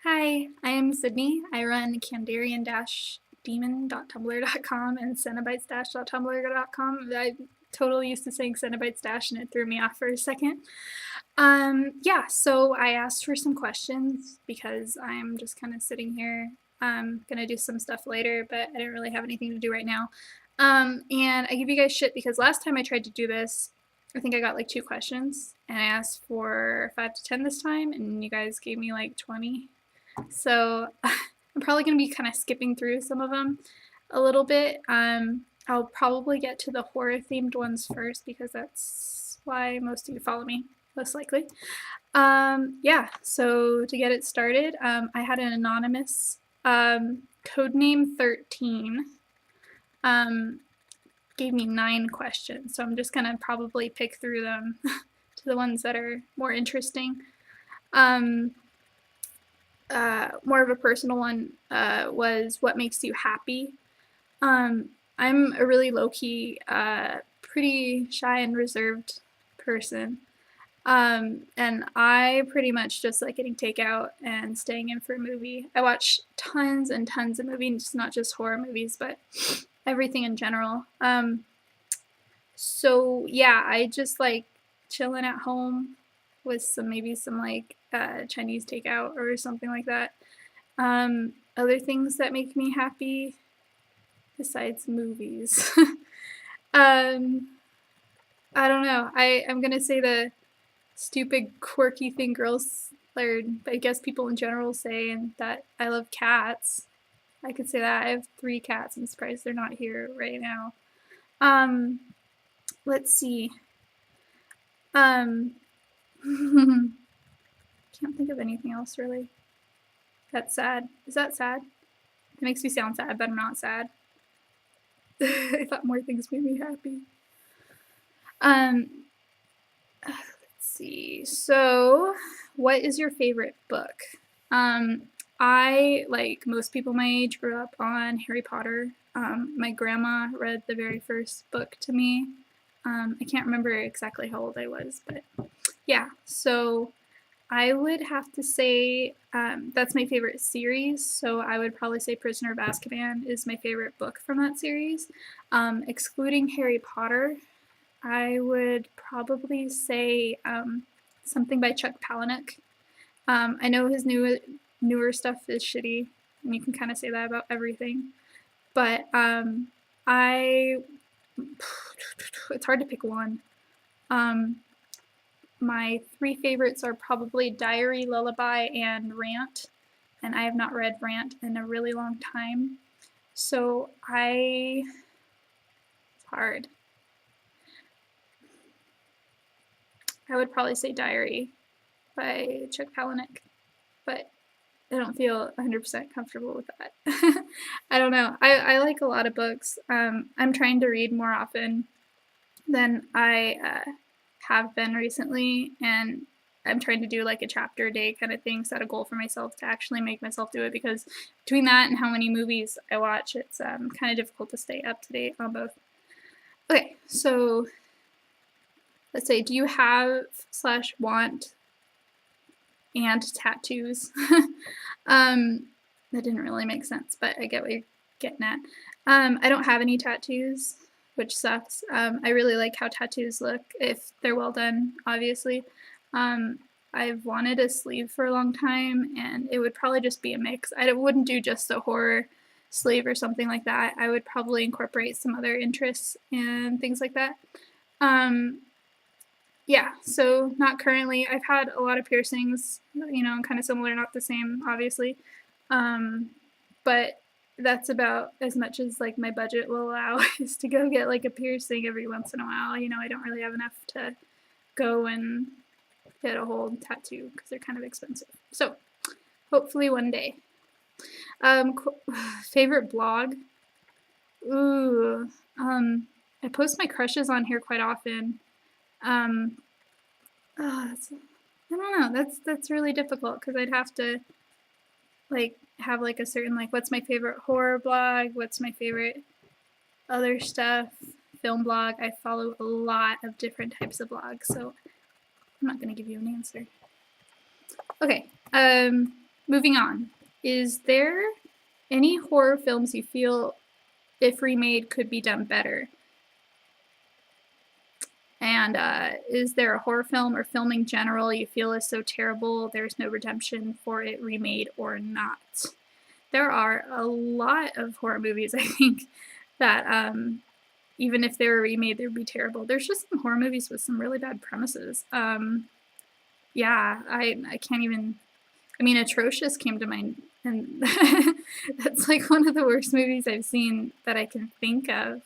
Hi, I am Sydney. I run Kandarian-demon.tumblr.com and Cenobites-tumblr.com. I totally used to saying Cenobites- and it threw me off for a second. Yeah, so I asked for some questions because I'm just kind of sitting here. I'm gonna do some stuff later, but I didn't really have anything to do right now. And I give you guys shit because last time I tried to do this, I think I got like 2 questions, and I asked for 5 to 10 this time, and you guys gave me like 20. So I'm probably going to be kind of skipping through some of them a little bit. I'll probably get to the horror themed ones first because that's why most of you follow me, most likely. Yeah, so to get it started, I had an anonymous codename 13 um, gave me 9 questions, so I'm just gonna probably pick through them to the ones that are more interesting. More of a personal one was what makes you happy. I'm a really low key, pretty shy and reserved person. And I pretty much just like getting takeout and staying in for a movie. I watch tons and tons of movies, not just horror movies, but everything in general. So yeah, I just like chilling at home with some like Chinese takeout or something like that. Other things that make me happy besides movies. um, I don't know. I'm gonna say the stupid quirky thing girls, or I guess people in general say, and that I love cats. I could say that. I have 3 cats. I'm surprised they're not here right now. Um, let's see. Um, can't think of anything else really. That's sad. Is that sad? It makes me sound sad, but I'm not sad. I thought more things made me happy. Let's see. So, what is your favorite book? I, like most people my age, grew up on Harry Potter. My grandma read the very first book to me. I can't remember exactly how old I was, but yeah. So I would have to say that's my favorite series. So I would probably say Prisoner of Azkaban is my favorite book from that series. Excluding Harry Potter, I would probably say something by Chuck Palahniuk. I know his newer stuff is shitty, and you can kind of say that about everything. But I it's hard to pick one. Um, my 3 favorites are probably Diary, Lullaby, and Rant, and I have not read Rant in a really long time. So it's hard. I would probably say Diary by Chuck Palahniuk, but I don't feel 100% comfortable with that. I don't know. I like a lot of books. I'm trying to read more often than I have been recently, and I'm trying to do like a chapter a day kind of thing, set a goal for myself to actually make myself do it because between that and how many movies I watch, it's kind of difficult to stay up to date on both. Okay, so let's say, do you have slash want and tattoos? That didn't really make sense, but I get what you're getting at. I don't have any tattoos, which sucks. I really like how tattoos look if they're well done, obviously. Um, I've wanted a sleeve for a long time, and it would probably just be a mix. I wouldn't do just a horror sleeve or something like that. I would probably incorporate some other interests and things like that. Um, yeah, so not currently. I've had a lot of piercings, kind of similar, not the same, obviously. Um, but that's about as much as like my budget will allow is to go get like a piercing every once in a while. I don't really have enough to go and get a whole tattoo because they're kind of expensive. So hopefully one day. Um, favorite blog? Ooh, I post my crushes on here quite often. Um, I don't know. That's really difficult because I'd have to like have like a certain like what's my favorite horror blog, what's my favorite other stuff, film blog. I follow a lot of different types of blogs, so I'm not gonna give you an answer. Okay. moving on. Is there any horror films you feel, if remade, could be done better? And is there a horror film or film in general you feel is so terrible there's no redemption for it remade or not? There are a lot of horror movies, I think, that even if they were remade, they would be terrible. There's just some horror movies with some really bad premises. Yeah, I can't even. I mean, Atrocious came to mind, and that's like one of the worst movies I've seen that I can think of.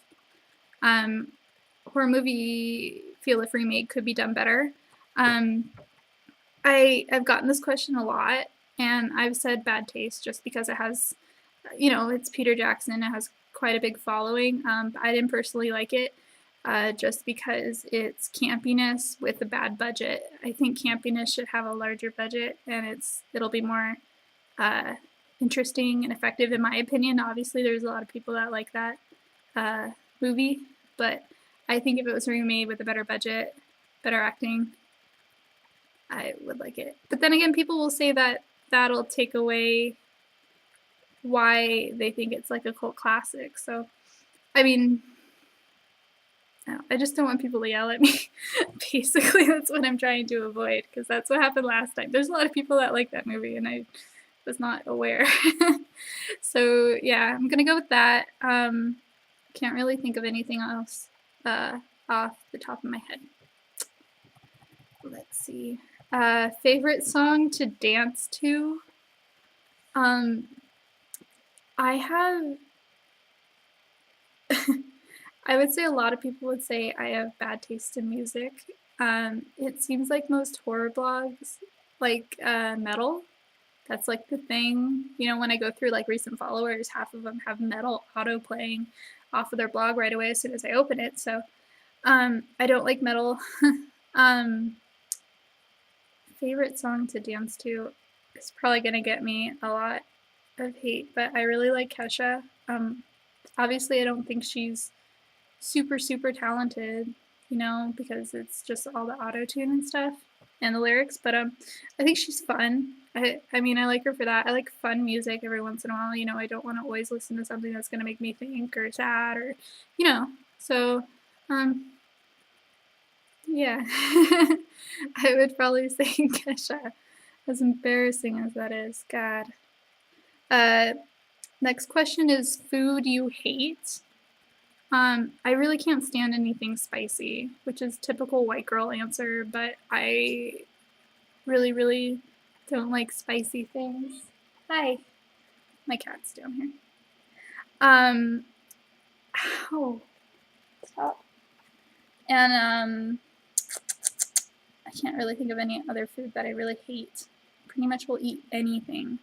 Horror movie feel if remade could be done better. I've gotten this question a lot, and I've said bad taste just because it has, it's Peter Jackson. It has quite a big following. I didn't personally like it just because it's campiness with a bad budget. I think campiness should have a larger budget, and it'll be more interesting and effective in my opinion. Obviously, there's a lot of people that like that movie, but I think if it was remade with a better budget, better acting, I would like it. But then again, people will say that that'll take away why they think it's like a cult classic. So, I mean, I just don't want people to yell at me. Basically, that's what I'm trying to avoid because that's what happened last time. There's a lot of people that like that movie, and I was not aware. So, yeah, I'm going to go with that. Can't really think of anything else off the top of my head. Let's see. Favorite song to dance to? I have. I would say a lot of people would say I have bad taste in music. It seems like most horror blogs like metal. That's like the thing. When I go through like recent followers, half of them have metal auto playing off of their blog right away as soon as I open it. So I don't like metal. Favorite song to dance to is probably going to get me a lot of hate, but I really like Kesha. Obviously, I don't think she's super, super talented, because it's just all the auto tune and stuff and the lyrics, but I think she's fun. I mean, I like her for that. I like fun music every once in a while. I don't want to always listen to something that's going to make me think or sad or, so, yeah. I would probably say Kesha, as embarrassing as that is. God. Next question is food you hate. I really can't stand anything spicy, which is typical white girl answer, but I really, really don't like spicy things. Hi. My cat's down here. Ow. Stop. And, I can't really think of any other food that I really hate. Pretty much will eat anything.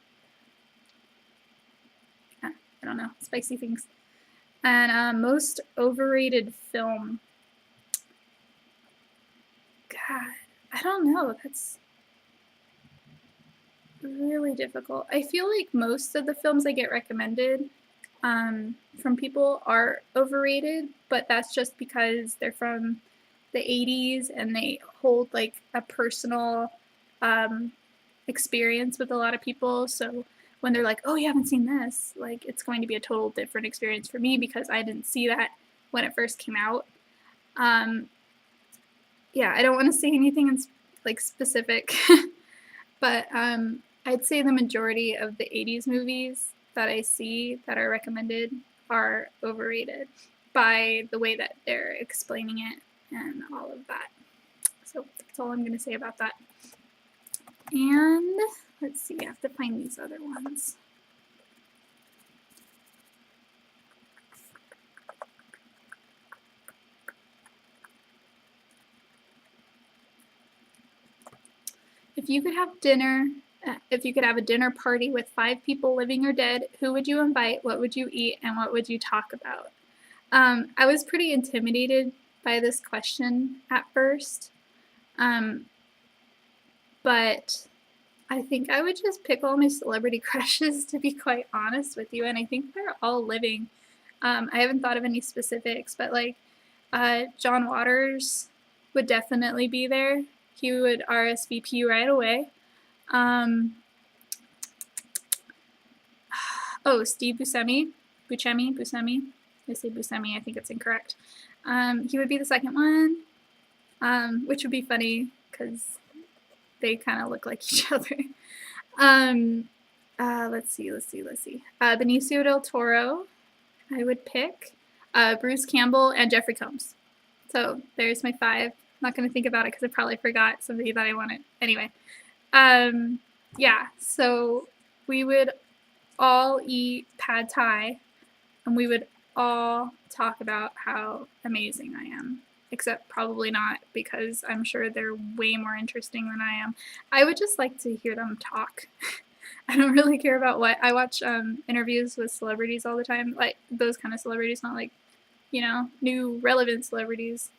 I don't know. Spicy things. And most overrated film. God, I don't know. That's really difficult. I feel like most of the films I get recommended from people are overrated, but that's just because they're from the 80s and they hold like a personal experience with a lot of people. So when they're like, oh, you haven't seen this, like it's going to be a total different experience for me because I didn't see that when it first came out. Yeah, I don't want to say anything in like specific, but I'd say the majority of the 80s movies that I see that are recommended are overrated by the way that they're explaining it and all of that. So that's all I'm going to say about that. And let's see, I have to find these other ones. If you could have a dinner party with 5 people living or dead, who would you invite, what would you eat, and what would you talk about? I was pretty intimidated by this question at first, but I think I would just pick all my celebrity crushes, to be quite honest with you, and I think they're all living. I haven't thought of any specifics, but like John Waters would definitely be there. He would RSVP right away. Oh, Steve Buscemi. Buscemi. I say Buscemi, I think it's incorrect. He would be the second one, which would be funny because they kind of look like each other. Let's see. Benicio del Toro, I would pick. Bruce Campbell and Jeffrey Combs. So there's my 5. I'm not going to think about it because I probably forgot somebody that I wanted. Anyway, yeah, so we would all eat pad thai and we would all talk about how amazing I am. Except probably not, because I'm sure they're way more interesting than I am. I would just like to hear them talk. I don't really care about what. I watch interviews with celebrities all the time, like those kind of celebrities, not like, new relevant celebrities.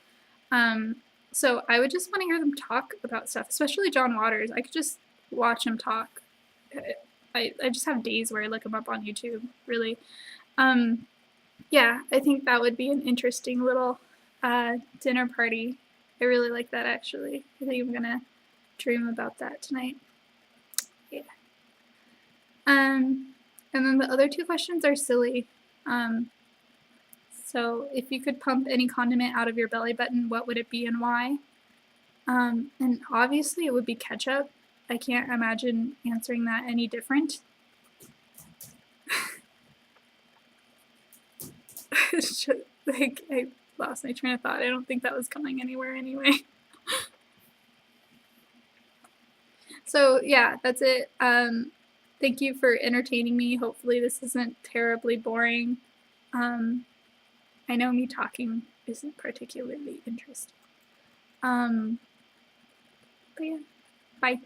Um, so I would just want to hear them talk about stuff, especially John Waters. I could just watch him talk. I just have days where I look him up on YouTube, really. Um, yeah, I think that would be an interesting little dinner party. I really like that, actually. I think I'm gonna dream about that tonight. Yeah. And then the other 2 questions are silly. So if you could pump any condiment out of your belly button, what would it be and why? And obviously it would be ketchup. I can't imagine answering that any different. It's just, like, I lost my train of thought. I don't think that was going anywhere anyway. So yeah, that's it. Thank you for entertaining me. Hopefully this isn't terribly boring. I know me talking isn't particularly interesting. But yeah, bye.